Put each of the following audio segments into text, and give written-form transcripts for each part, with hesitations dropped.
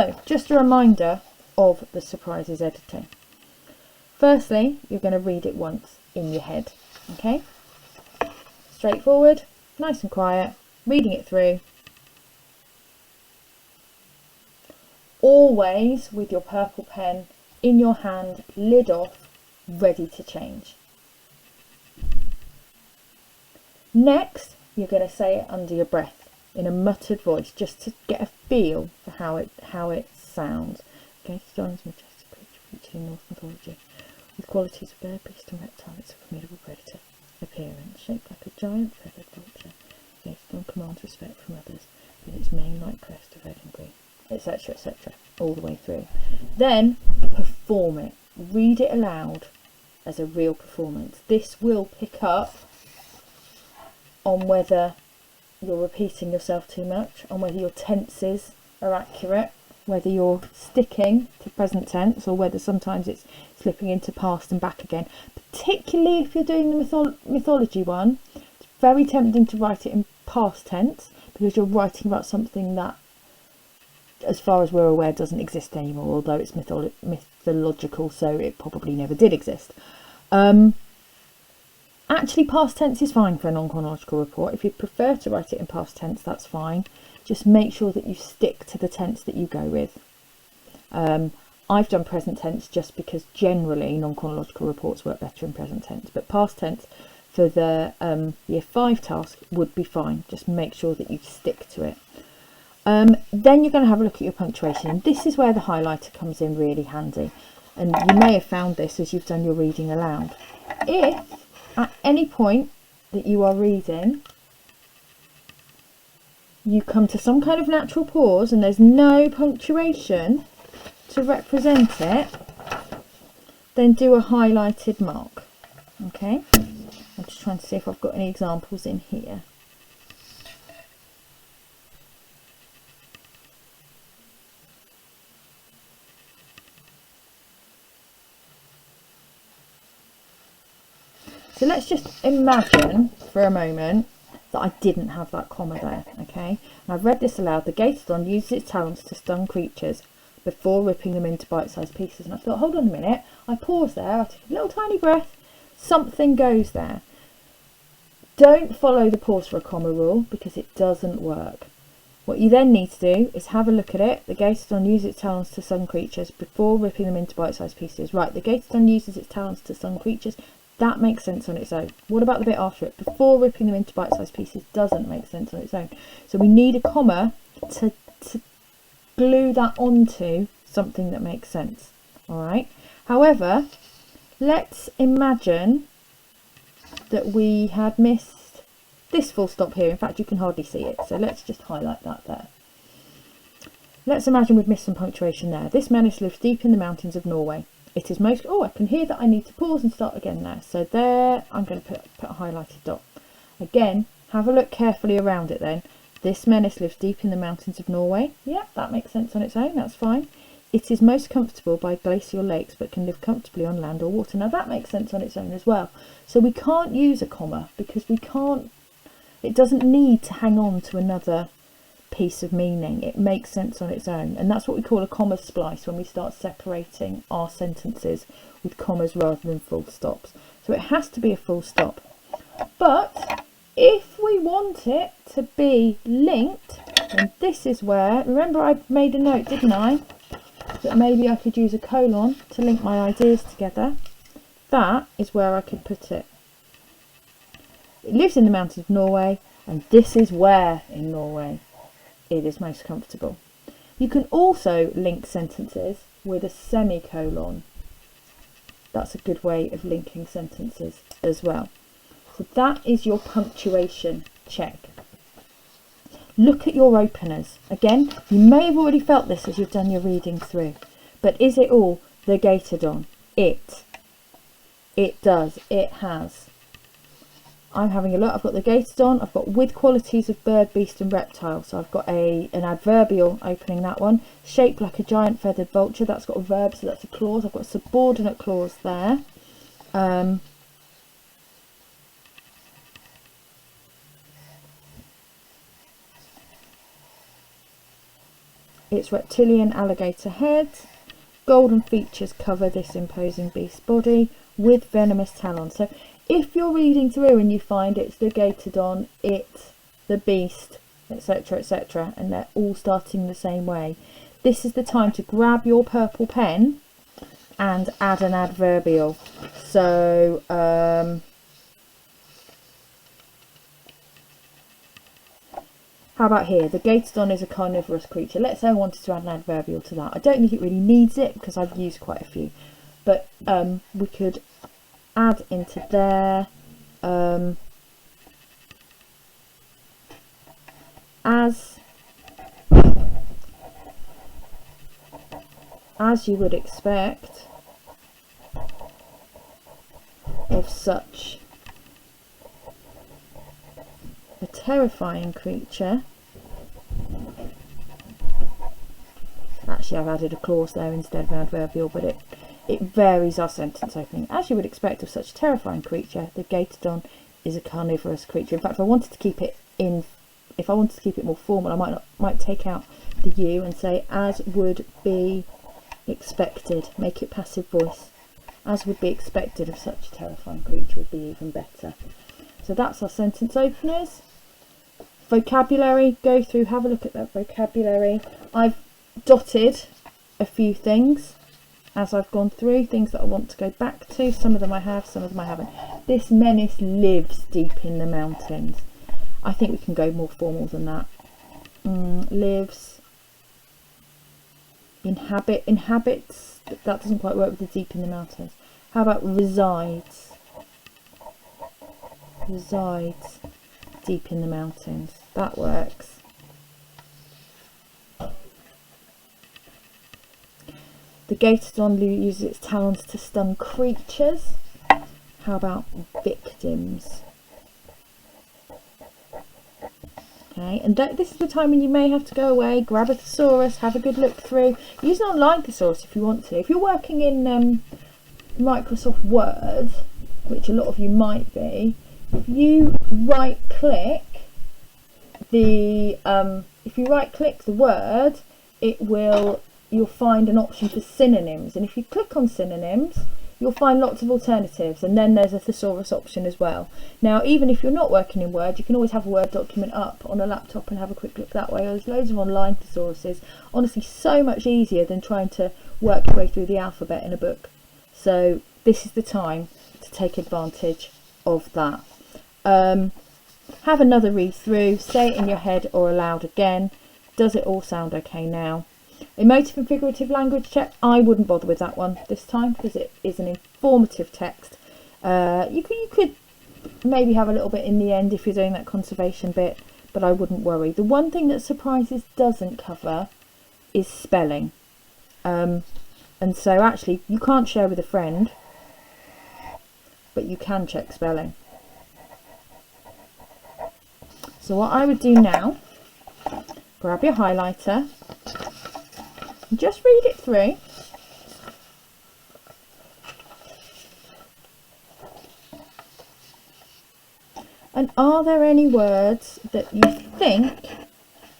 So just a reminder of the surprises editing. Firstly, you're going to read it once in your head, okay? Straightforward, nice and quiet, reading it through. Always with your purple pen in your hand, lid off, ready to change. Next, you're going to say it under your breath in a muttered voice, just to get a feel for how it sounds. Okay, John's majestic creature featured in Norse mythology, with qualities of bird, beast and reptile. It's a formidable predator. Appearance, shaped like a giant feathered vulture. Gaeston commands respect from others, with its mane-like crest of red and green, etc., etc., all the way through. Then perform it. Read it aloud as a real performance. This will pick up on whether you're repeating yourself too much, on whether your tenses are accurate, whether you're sticking to present tense, or whether sometimes it's slipping into past and back again. Particularly if you're doing the mythology one, it's very tempting to write it in past tense, because you're writing about something that, as far as we're aware, doesn't exist anymore, although it's mythological, so it probably never did exist. Actually, past tense is fine for a non-chronological report. If you prefer to write it in past tense, that's fine. Just make sure that you stick to the tense that you go with. I've done present tense just because generally non-chronological reports work better in present tense, but past tense for the year 5 task would be fine. Just make sure that you stick to it. Then you're going to have a look at your punctuation, and this is where the highlighter comes in really handy, and you may have found this as you've done your reading aloud. If at any point that you are reading you come to some kind of natural pause and there's no punctuation to represent it, then do a highlighted mark. Okay, I'm just trying to see if I've got any examples in here. So let's just imagine for a moment that I didn't have that comma there, okay? And I've read this aloud. The Gaetodon uses its talons to stun creatures before ripping them into bite-sized pieces. And I thought, hold on a minute. I paused there, I took a little tiny breath. Something goes there. Don't follow the pause for a comma rule, because it doesn't work. What you then need to do is have a look at it. The Gaetodon uses its talons to stun creatures before ripping them into bite-sized pieces. Right, the Gaetodon uses its talons to stun creatures. That makes sense on its own. What about the bit after it? Before ripping them into bite-sized pieces doesn't make sense on its own. So we need a comma to glue that onto something that makes sense. All right. However, let's imagine that we had missed this full stop here. In fact, you can hardly see it. So let's just highlight that there. Let's imagine we've missed some punctuation there. This menace lives deep in the mountains of Norway. It is most... Oh, I can hear that I need to pause and start again there. So there, I'm going to put a highlighted dot. Again, have a look carefully around it then. This menace lives deep in the mountains of Norway. Yeah, that makes sense on its own. That's fine. It is most comfortable by glacial lakes, but can live comfortably on land or water. Now, that makes sense on its own as well. So we can't use a comma because we can't... It doesn't need to hang on to another piece of meaning. It makes sense on its own, and that's what we call a comma splice, when we start separating our sentences with commas rather than full stops. So it has to be a full stop, but if we want it to be linked, then this is where, remember I made a note, didn't I, that maybe I could use a colon to link my ideas together. That is where I could put it. It lives in the mountains of Norway, and this is where in Norway it is most comfortable. You can also link sentences with a semicolon. That's a good way of linking sentences as well. So that is your punctuation check. Look at your openers. Again, you may have already felt this as you've done your reading through, but is it all the Gaetodon? It does. It has. I'm having a look. I've got the Gaetodon. I've got with qualities of bird, beast and reptile. So I've got an adverbial opening that one. Shaped like a giant feathered vulture. That's got a verb, so that's a clause. I've got a subordinate clause there. its reptilian alligator head. Golden features cover this imposing beast body with venomous talons. So if you're reading through and you find it's the Gatodon, it's the beast, etc, etc, and they're all starting the same way, this is the time to grab your purple pen and add an adverbial. So how about here? The Gatodon is a carnivorous creature. Let's say I wanted to add an adverbial to that. I don't think it really needs it because I've used quite a few, but we could add into there as you would expect of such a terrifying creature. Actually, I've added a clause there instead of an adverbial, but it varies our sentence opening. As you would expect of such a terrifying creature, the Gatodon is a carnivorous creature. In fact, if I wanted to keep it more formal, I might take out the U and say as would be expected. Make it passive voice. As would be expected of such a terrifying creature would be even better. So that's our sentence openers. Vocabulary, go through, have a look at that vocabulary. I've dotted a few things as I've gone through, things that I want to go back to. Some of them I have, some of them I haven't. This menace lives deep in the mountains. I think we can go more formal than that. Lives, inhabits, that doesn't quite work with the deep in the mountains. How about resides? Resides deep in the mountains. That works. The Gatodon uses its talons to stun creatures. How about victims? Okay, and this is the time when you may have to go away, grab a thesaurus, have a good look through. Use an online thesaurus if you want to. If you're working in Microsoft Word, which a lot of you might be, if you right click the word, you'll find an option for synonyms, and if you click on synonyms you'll find lots of alternatives, and then there's a thesaurus option as well. Now, even if you're not working in Word, you can always have a Word document up on a laptop and have a quick look that way. There's loads of online thesauruses. Honestly, so much easier than trying to work your way through the alphabet in a book. So this is the time to take advantage of that. Have another read through, say it in your head or aloud again. Does it all sound okay now? Emotive and figurative language check, I wouldn't bother with that one this time because it is an informative text. You could maybe have a little bit in the end if you're doing that conservation bit, but I wouldn't worry. The one thing that Surprises doesn't cover is spelling. And so actually you can't share with a friend, but you can check spelling. So what I would do now, grab your highlighter, just read it through. And are there any words that you think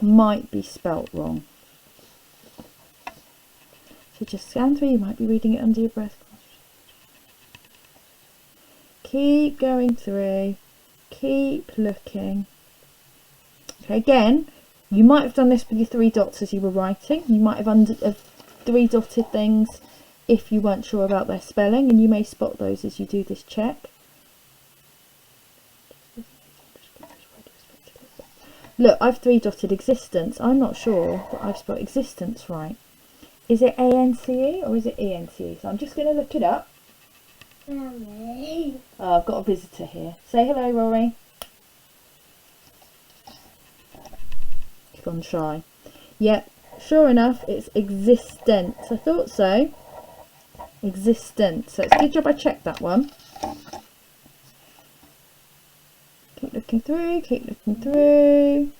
might be spelt wrong? So just scan through, you might be reading it under your breath. Keep going through, keep looking. Okay, again, you might have done this with your 3 dots as you were writing. You might have 3 dotted things if you weren't sure about their spelling, and you may spot those as you do this check. Look, I've 3 dotted existence. I'm not sure, but I've spelled existence right. Is it A-N-C-E or is it E-N-C-E? So I'm just going to look it up. Oh, I've got a visitor here. Say hello, Rory. Gone shy. Yep, sure enough, it's existence. I thought so. Existence. So it's a good job I checked that one. Keep looking through, keep looking through.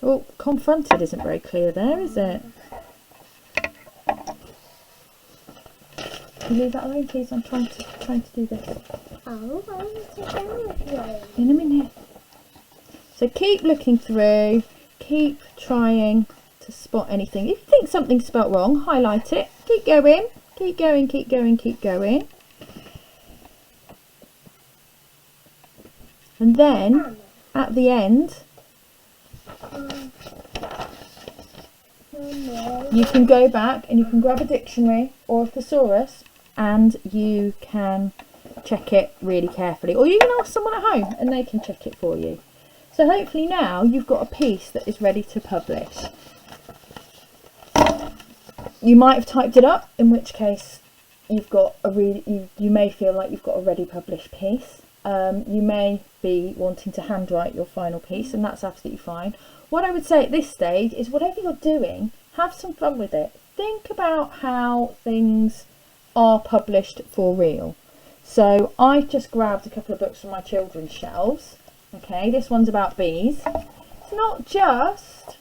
Oh, confronted isn't very clear there, is it? Can you leave that alone, please? I'm trying to do this. Oh, I want to go with you. In a minute. So keep looking through. Keep trying to spot anything. If you think something's spelt wrong, highlight it. Keep going, keep going, keep going, keep going. And then at the end, you can go back and you can grab a dictionary or a thesaurus and you can check it really carefully, or you can ask someone at home and they can check it for you. So hopefully now you've got a piece that is ready to publish. You might have typed it up, in which case you've got a you may feel like you've got a ready published piece. You may be wanting to handwrite your final piece, and that's absolutely fine. What I would say at this stage is, whatever you're doing, have some fun with it. Think about how things are published for real. So I've just grabbed a couple of books from my children's shelves. Okay, this one's about bees. It's not just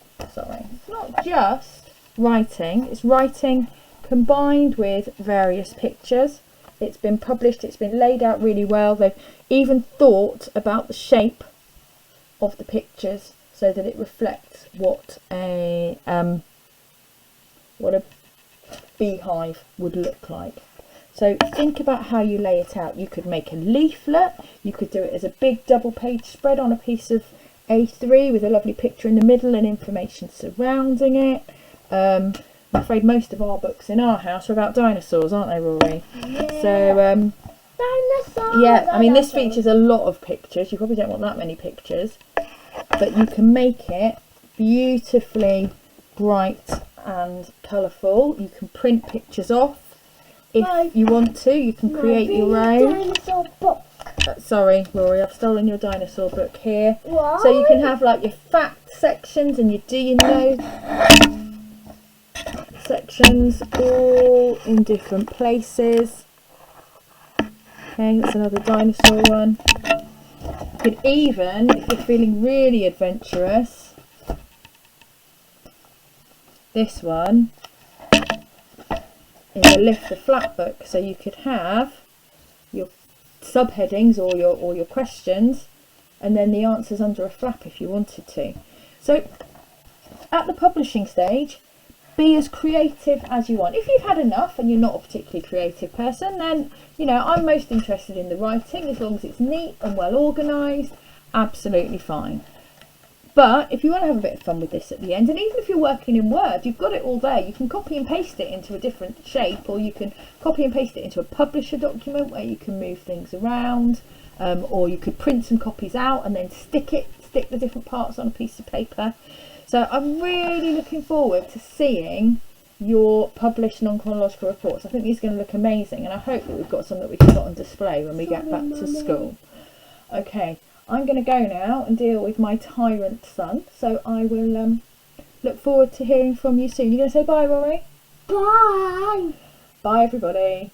writing, it's writing combined with various pictures. It's been published, it's been laid out really well. They've even thought about the shape of the pictures so that it reflects what a beehive would look like. So think about how you lay it out. You could make a leaflet, you could do it as a big double page spread on a piece of A3 with a lovely picture in the middle and information surrounding it. I'm afraid most of our books in our house are about dinosaurs, aren't they, Rory? Yeah. So Dinosaurs. yeah, I mean, this features a lot of pictures. You probably don't want that many pictures, but you can make it beautifully bright and colourful. You can print pictures off if you want to. You can create your own. Dinosaur book. Sorry, Rory, I've stolen your dinosaur book here. What? So you can have like your fact sections and your do you know sections, all in different places. Okay, that's another dinosaur one. You could even, if you're feeling really adventurous, this one is a lift the flap book. So you could have your subheadings or your questions, and then the answers under a flap if you wanted to. So at the publishing stage, be as creative as you want. If you've had enough and you're not a particularly creative person, then, you know, I'm most interested in the writing. As long as it's neat and well organised, absolutely fine. But if you want to have a bit of fun with this at the end, and even if you're working in Word, you've got it all there. You can copy and paste it into a different shape, or you can copy and paste it into a publisher document where you can move things around, or you could print some copies out and then stick the different parts on a piece of paper. So I'm really looking forward to seeing your published non-chronological reports. I think these are going to look amazing, and I hope that we've got some that we can put on display when we get back to school. Okay, I'm going to go now and deal with my tyrant son, so I will look forward to hearing from you soon. You're going to say bye, Rory? Bye. Bye, everybody.